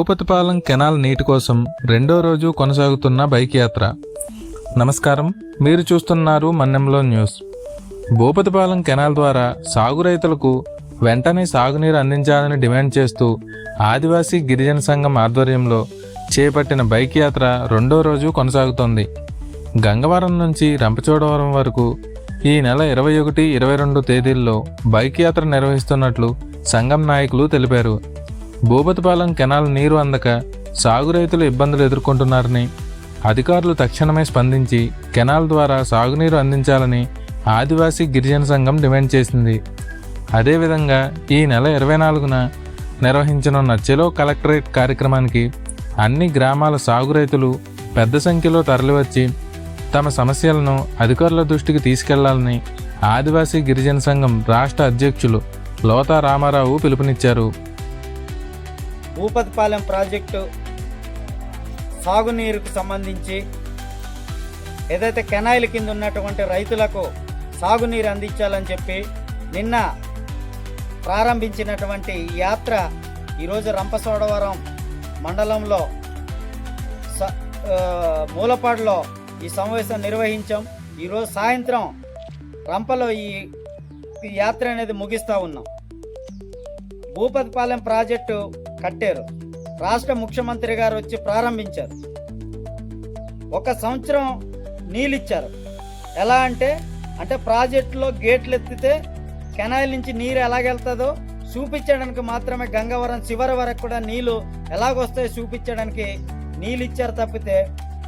Bhupathipalem canal నీటి కోసం రెండో రోజు కొనసాగుతున్న బైక్ యాత్ర. నమస్కారం, మీరు చూస్తున్నారు మన్నెంలో న్యూస్. భూపతిపాలెం కెనాల్ ద్వారా సాగు రైతులకు వెంటనే సాగునీరు అందించాలని డిమాండ్ చేస్తూ ఆదివాసీ గిరిజన సంఘం ఆధ్వర్యంలో చేపట్టిన బైక్ యాత్ర రెండో రోజు కొనసాగుతోంది. గంగవరం నుంచి రంపచోడవరం వరకు ఈ నెల 21, 22 తేదీల్లో బైక్ యాత్ర నిర్వహిస్తున్నట్లు సంఘం నాయకులు తెలిపారు. భూపతిపాలెం కెనాల్ నీరు అందక సాగు రైతులు ఇబ్బందులు ఎదుర్కొంటున్నారని, అధికారులు తక్షణమే స్పందించి కెనాల్ ద్వారా సాగునీరు అందించాలని ఆదివాసీ గిరిజన సంఘం డిమాండ్ చేసింది. అదేవిధంగా ఈ నెల 24న నిర్వహించనున్న చెలో కలెక్టరేట్ కార్యక్రమానికి అన్ని గ్రామాల సాగు రైతులు పెద్ద సంఖ్యలో తరలివచ్చి తమ సమస్యలను అధికారుల దృష్టికి తీసుకెళ్లాలని ఆదివాసీ గిరిజన సంఘం రాష్ట్ర అధ్యక్షులు లోతా రామారావు పిలుపునిచ్చారు. భూపతిపాలెం ప్రాజెక్టు సాగునీరుకు సంబంధించి ఏదైతే కెనాయిల్ కింద ఉన్నటువంటి రైతులకు సాగునీరు అందించాలని చెప్పి నిన్న ప్రారంభించినటువంటి యాత్ర ఈరోజు రంపచోడవరం మండలంలో మూలపాడులో ఈ సమావేశం నిర్వహించాం. ఈరోజు సాయంత్రం రంపలో ఈ యాత్ర అనేది ముగిస్తూ ఉన్నాం. భూపతిపాలెం ప్రాజెక్టు కట్టారు, రాష్ట్ర ముఖ్యమంత్రి గారు వచ్చి ప్రారంభించారు. 1 సంవత్సరం నీళ్ళు ఇచ్చారు. ఎలా అంటే ప్రాజెక్టులో గేట్లు ఎత్తితే కెనాయిల్ నుంచి నీరు ఎలాగెళ్తుందో చూపించడానికి మాత్రమే గంగవరం చివరి వరకు కూడా నీళ్ళు ఎలాగొస్తాయో చూపించడానికి నీళ్ళు ఇచ్చారు తప్పితే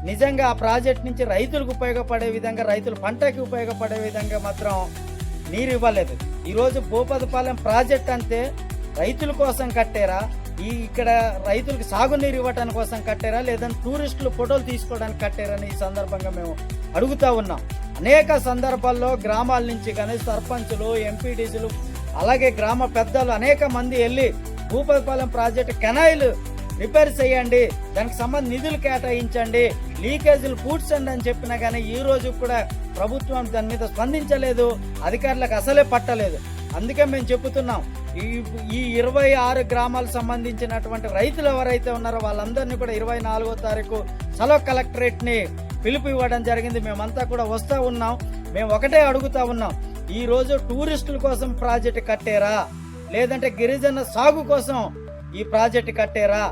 నిజంగా ఆ ప్రాజెక్ట్ నుంచి రైతులకు ఉపయోగపడే విధంగా, రైతుల పంటకి ఉపయోగపడే విధంగా మాత్రం నీరు ఇవ్వలేదు. ఈరోజు భూపతిపాలెం ప్రాజెక్ట్ అంతే రైతుల కోసం కట్టారా, ఇక్కడ రైతులకు సాగునీరు ఇవ్వడానికి కోసం కట్టారా, లేదంటే టూరిస్టులు ఫోటోలు తీసుకోవడానికి కట్టారని ఈ సందర్భంగా మేము అడుగుతూ ఉన్నాం. అనేక సందర్భాల్లో గ్రామాల నుంచి కానీ సర్పంచులు, ఎంపీటీసీలు, అలాగే గ్రామ పెద్దలు అనేక మంది వెళ్ళి భూపతిపాలెం ప్రాజెక్టు కెనాయిల్ రిపేర్ చేయండి, దానికి సంబంధించి నిధులు కేటాయించండి, లీకేజీలు పూడ్చండి అని చెప్పినా కానీ ఈ రోజు కూడా ప్రభుత్వం దాని మీద స్పందించలేదు, అధికారులకు అసలే పట్టలేదు. అందుకే మేము చెబుతున్నాం, ఈ 26 గ్రామాలకు సంబంధించినటువంటి రైతులు ఎవరైతే ఉన్నారో వాళ్ళందరినీ కూడా 24వ తారీఖు చలో కలెక్టరేట్ని పిలుపు ఇవ్వడం జరిగింది. మేమంతా కూడా వస్తూ ఉన్నాం. మేము ఒకటే అడుగుతా ఉన్నాం, ఈ రోజు టూరిస్టుల కోసం ప్రాజెక్టు కట్టారా, లేదంటే గిరిజన సాగు కోసం ఈ ప్రాజెక్టు కట్టారా?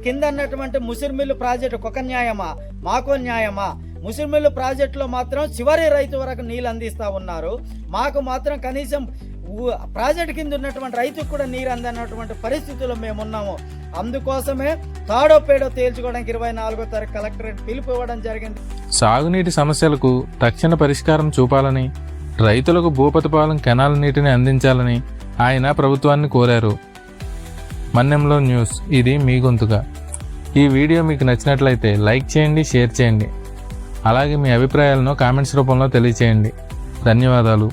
కింద అన్నటువంటి ముసిరిమిల్లు ప్రాజెక్టు ఒక న్యాయమా, మాకో న్యాయమా? ముసిరిమిల్లు ప్రాజెక్టులో మాత్రం చివరి రైతు వరకు నీళ్ళు అందిస్తూ ఉన్నారు, మాకు మాత్రం కనీసం ప్రాజెక్టు కింద ఉన్నటువంటి రైతుకు కూడా నీరు అందనటువంటి పరిస్థితుల్లో మేము ఉన్నాము. అందుకోసమే తాడో పేడో తేల్చుకోవడానికి 24వ తారీఖు కలెక్టరేట్ పిలుపు ఇవ్వడం జరిగింది. సాగునీటి సమస్యలకు తక్షణ పరిష్కారం చూపాలని, రైతులకు భూపతిపాలెం కెనాల్ నీటిని అందించాలని ఆయన ప్రభుత్వాన్ని కోరారు. మన్నెంలో న్యూస్, ఇది మీ గొంతుగా. ఈ వీడియో మీకు నచ్చినట్లయితే లైక్ చేయండి, షేర్ చేయండి. అలాగే మీ అభిప్రాయాలను కామెంట్స్ రూపంలో తెలియచేయండి. ధన్యవాదాలు.